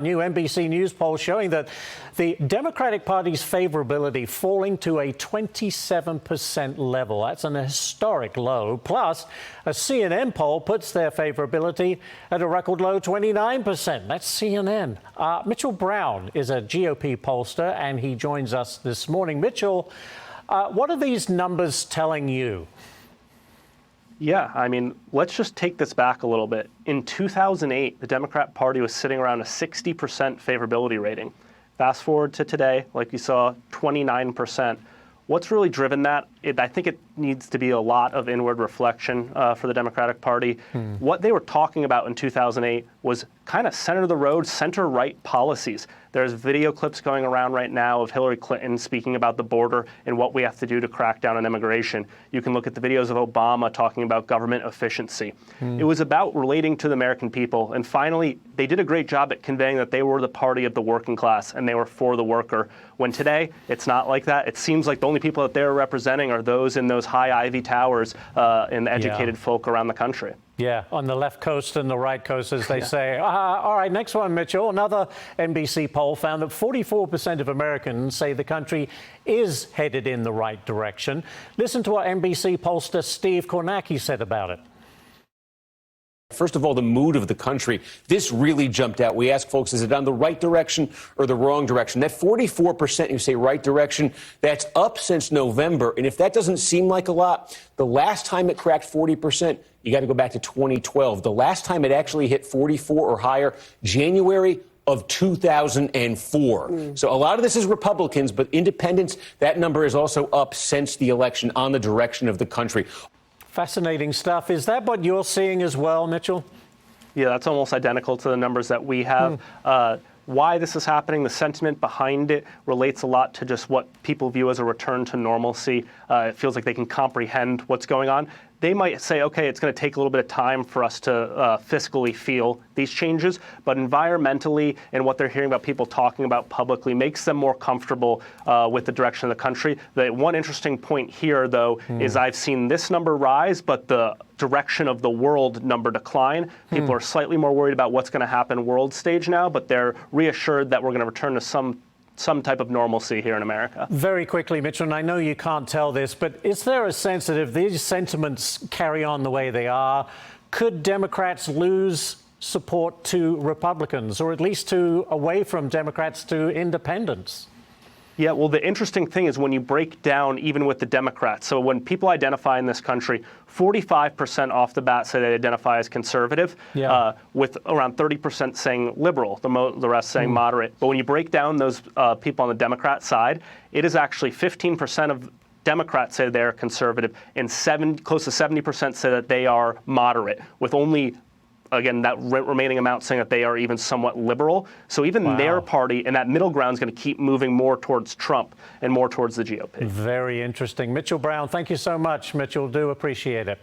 New NBC News poll showing that the Democratic Party's favorability falling to a 27% level. That's an historic low. Plus, a CNN poll puts their favorability at a record low 29%. That's CNN. Mitchell Brown is a GOP pollster, and he joins us this morning. Mitchell, what are these numbers telling you? Yeah, I mean, let's just take this back a little bit. In 2008, the Democrat Party was sitting around a 60% favorability rating. Fast forward to today, like you saw, 29%. What's really driven that? I think it needs to be a lot of inward reflection for the Democratic Party. What they were talking about in 2008 was kind of center-of-the-road, center-right policies. There's video clips going around right now of Hillary Clinton speaking about the border and what we have to do to crack down on immigration. You can look at the videos of Obama talking about government efficiency. It was about relating to the American people. And finally, they did a great job at conveying that they were the party of the working class and they were for the worker. When today, it's not like that. It seems like the only people that they're representing are those in those high ivy towers and the educated folk around the country. Yeah, on the left coast and the right coast, as they say. All right, next one, Mitchell. Another NBC poll found that 44% of Americans say the country is headed in the right direction. Listen to what NBC pollster Steve Kornacki said about it. First of all, the mood of the country. This really jumped out. We asked folks, is it on the right direction or the wrong direction? That 44% who say right direction, that's up since November. And if that doesn't seem like a lot, the last time it cracked 40%, you got to go back to 2012. The last time it actually hit 44 or higher, January of 2004. So a lot of this is Republicans, but independents, that number is also up since the election on the direction of the country. Fascinating stuff. Is that what you're seeing as well, Mitchell? Yeah, that's almost identical to the numbers that we have. Why this is happening, the sentiment behind it relates a lot to just what people view as a return to normalcy. It feels like they can comprehend what's going on. They might say, okay, it's going to take a little bit of time for us to fiscally feel these changes, but environmentally and what they're hearing about people talking about publicly makes them more comfortable with the direction of the country. The one interesting point here, though, is I've seen this number rise, but the direction of the world number decline. People are slightly more worried about what's going to happen world stage now, but they're reassured that we're going to return to some type of normalcy here in America. Very quickly, Mitchell, and I know you can't tell this, but is there a sense that if these sentiments carry on the way they are, could Democrats lose support to Republicans, or at least away from Democrats to independents? Yeah, well, the interesting thing is when you break down even with the Democrats, so when people identify in this country, 45% off the bat say they identify as conservative, with around 30% saying liberal, the rest saying moderate. But when you break down those people on the Democrat side, it is actually 15% of Democrats say they're conservative and close to 70% say that they are moderate, with only again, that remaining amount saying that they are even somewhat liberal. So even their party and that middle ground is going to keep moving more towards Trump and more towards the GOP. Very interesting. Mitchell Brown, thank you so much. Mitchell, do appreciate it.